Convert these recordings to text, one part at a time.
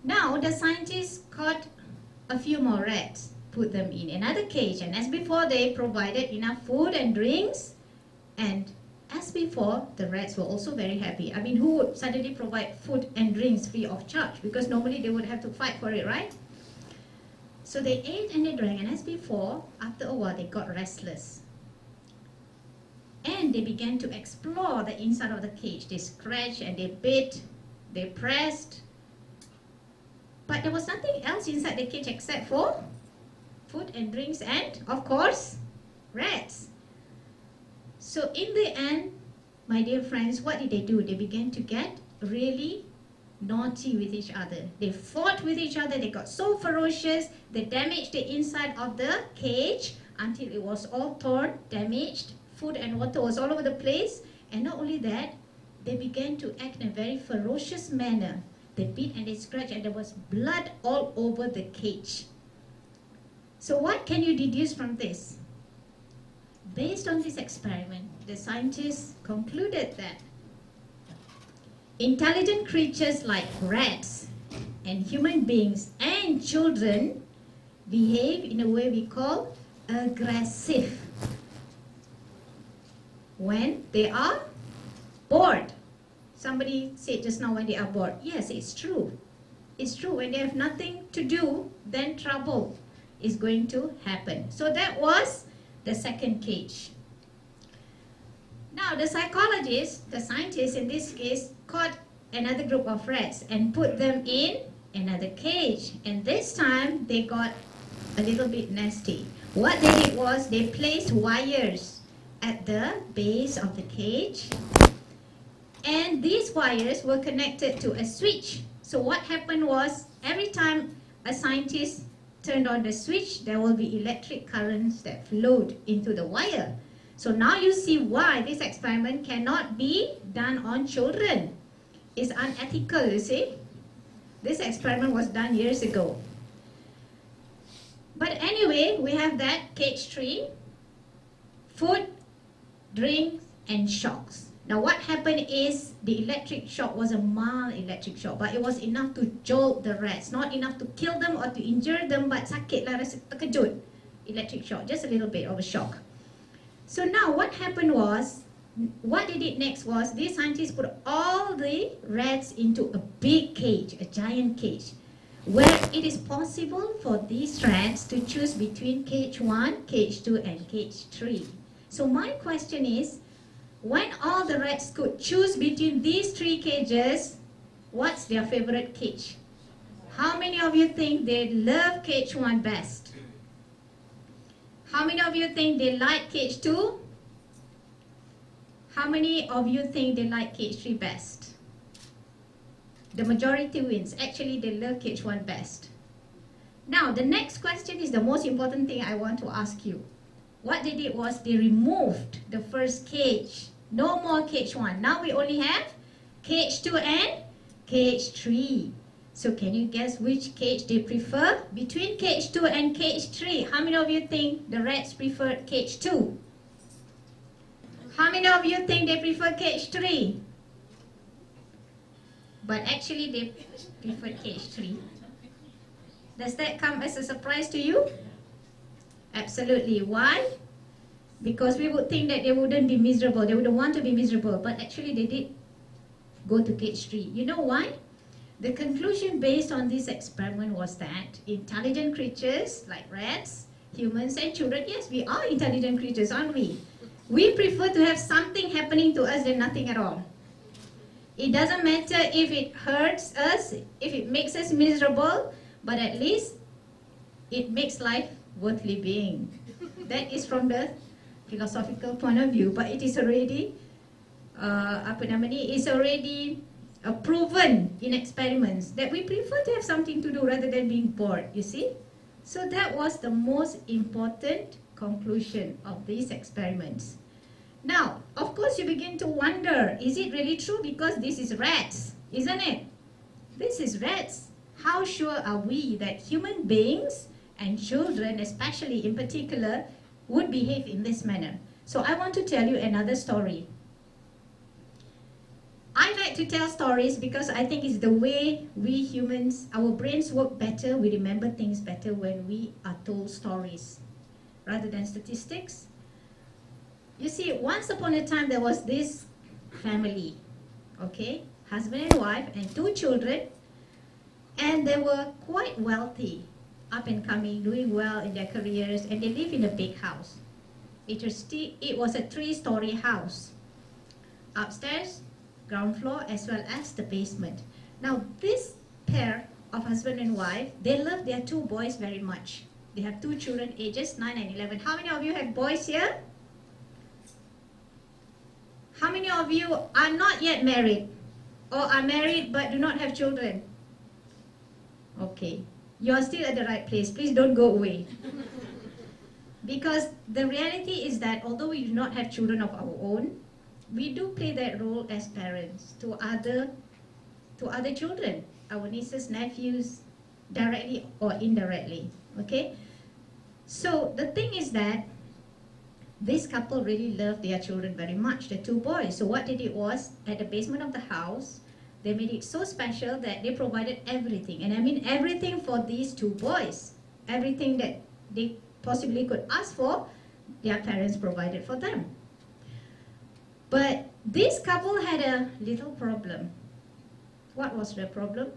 Now the scientists caught a few more rats, put them in another cage, and as before they provided enough food and drinks, and as before the rats were also very happy. I mean, who would suddenly provide food and drinks free of charge? Because normally they would have to fight for it, right? So they ate and they drank, and as before, after a while they got restless. And they began to explore the inside of the cage. They scratched and they bit, they pressed. But there was nothing else inside the cage except for food and drinks and, of course, rats. So in the end, my dear friends, what did they do? They began to get really naughty with each other. They fought with each other. They got so ferocious. They damaged the inside of the cage until it was all torn, damaged. Food and water was all over the place. And not only that, they began to act in a very ferocious manner. They beat and they scratched, and there was blood all over the cage. So what can you deduce from this? Based on this experiment, the scientists concluded that intelligent creatures like rats and human beings and children behave in a way we call aggressive when they are bored. Somebody said just now when they are bored. Yes, it's true. It's true. When they have nothing to do, then trouble is going to happen. So that was the second cage. Now the psychologists, the scientists in this case, caught another group of rats and put them in another cage. And this time they got a little bit nasty. What they did was they placed wires at the base of the cage. And these wires were connected to a switch. So what happened was, every time a scientist turned on the switch, there will be electric currents that flowed into the wire. So now you see why this experiment cannot be done on children. It's unethical, you see. This experiment was done years ago. But anyway, we have that cage 3, food, drinks, and shocks. Now what happened is the electric shock was a mild electric shock, but it was enough to jolt the rats, not enough to kill them or to injure them, but sakit lah, rasa terkejut. Electric shock, just a little bit of a shock. So now what happened was, what they did next was, these scientists put all the rats into a big cage, a giant cage, where it is possible for these rats to choose between cage 1, cage 2, and cage 3. So my question is, when all the rats could choose between these 3 cages, what's their favorite cage? How many of you think they love cage 1 best? How many of you think they like cage 2? How many of you think they like cage 3 best? The majority wins. Actually, they love cage 1 best. Now, the next question is the most important thing I want to ask you. What they did was they removed the first cage. No more cage 1. Now we only have cage 2 and cage 3. So can you guess which cage they prefer? Between cage 2 and cage 3, how many of you think the rats preferred cage 2? How many of you think they prefer cage 3? But actually they prefer cage 3. Does that come as a surprise to you? Absolutely. Why? Because we would think that they wouldn't be miserable, they wouldn't want to be miserable, but actually they did go to cage 3. You know why? The conclusion based on this experiment was that intelligent creatures like rats, humans and children, yes, we are intelligent creatures, aren't we? We prefer to have something happening to us than nothing at all. It doesn't matter if it hurts us, if it makes us miserable, but at least it makes life worth living. That is from the philosophical point of view, but it is already it's already proven in experiments that we prefer to have something to do rather than being bored, you see. So that was the most important conclusion of these experiments. Now, of course, you begin to wonder, is it really true? Because this is rats, isn't it? This is rats. How sure are we that human beings and children, especially in particular, would behave in this manner? So I want to tell you another story. I like to tell stories because I think it's the way we humans, our brains work better, we remember things better when we are told stories rather than statistics. You see, once upon a time there was this family, okay, husband and wife and 2 children, and they were quite wealthy, up and coming, doing well in their careers, and they live in a big house. It was a 3-story house. Upstairs, ground floor, as well as the basement. Now, this pair of husband and wife, they love their 2 boys very much. They have 2 children, ages 9 and 11. How many of you have boys here? How many of you are not yet married? Or are married but do not have children? Okay, you're still at the right place. Please don't go away. Because the reality is that although we do not have children of our own, we do play that role as parents to other children, our nieces, nephews, directly or indirectly, okay? So the thing is that this couple really loved their children very much, the 2 boys. So what they did was, at the basement of the house, they made it so special that they provided everything. And I mean everything for these 2 boys. Everything that they possibly could ask for, their parents provided for them. But this couple had a little problem. What was the problem?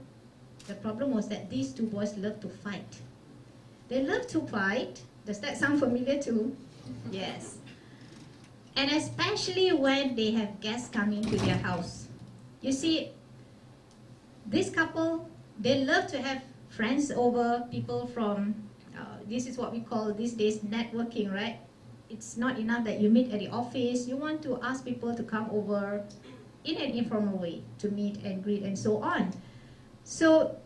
The problem was that these 2 boys loved to fight. They love to fight. Does that sound familiar too? Yes. And especially when they have guests coming to their house. You see, this couple, they love to have friends over, people from, this is what we call these days networking, right? It's not enough that you meet at the office. You want to ask people to come over in an informal way to meet and greet and so on. So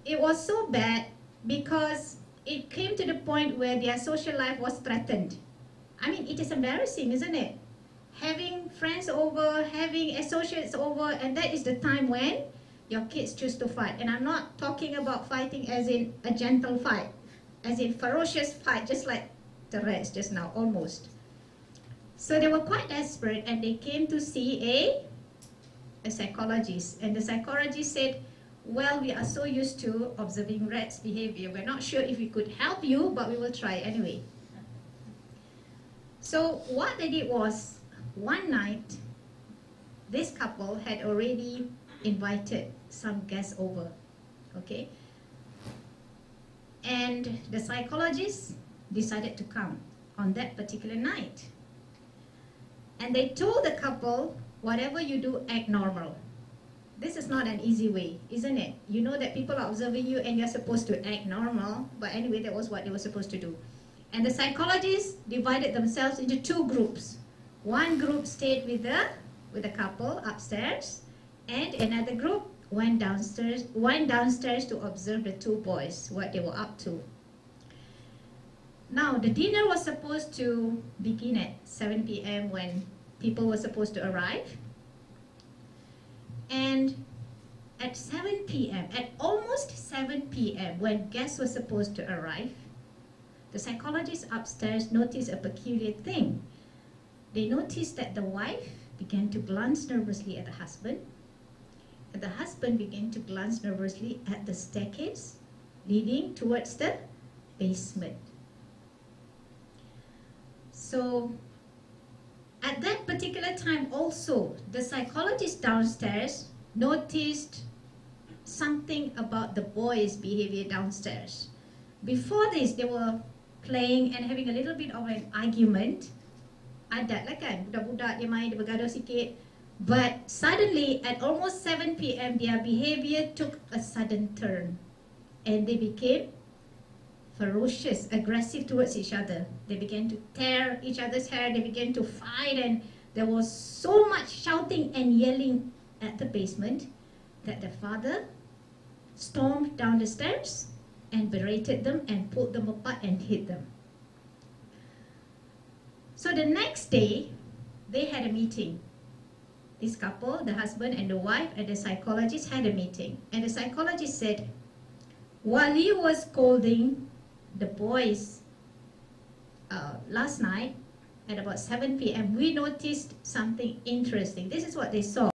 it was so bad because it came to the point where their social life was threatened. I mean, it is embarrassing, isn't it? Having friends over, having associates over, and that is the time when your kids choose to fight. And I'm not talking about fighting as in a gentle fight, as in ferocious fight, just like the rest just now, almost. So they were quite desperate, and they came to see a psychologist. And the psychologist said, well, we are so used to observing rats' behavior. We're not sure if we could help you, but we will try anyway. So what they did was, one night, this couple had already invited some guests over, okay? And the psychologist decided to come on that particular night. And they told the couple, whatever you do, act normal. This is not an easy way, isn't it? You know that people are observing you and you're supposed to act normal, but anyway, that was what they were supposed to do. And the psychologists divided themselves into 2 groups. One group stayed with the couple upstairs, and another group went downstairs to observe the 2 boys, what they were up to. Now, the dinner was supposed to begin at 7 p.m. when people were supposed to arrive. And at 7 p.m., at almost 7 p.m., when guests were supposed to arrive, the psychologists upstairs noticed a peculiar thing. They noticed that the wife began to glance nervously at the husband, and the husband began to glance nervously at the staircase leading towards the basement. So at that particular time also, the psychologist downstairs noticed something about the boys' behavior downstairs. Before this, they were playing and having a little bit of an argument. Adat lah kan, budak-budak dia main, dia bergaduh sikit. But suddenly, at almost 7 p.m., their behavior took a sudden turn. And they became ferocious, aggressive towards each other. They began to tear each other's hair, they began to fight, and there was so much shouting and yelling at the basement that the father stormed down the stairs and berated them and pulled them apart and hit them. So the next day, they had a meeting. This couple, the husband and the wife and the psychologist had a meeting. And the psychologist said, while he was scolding the boys last night at about 7 p.m., we noticed something interesting. This is what they saw.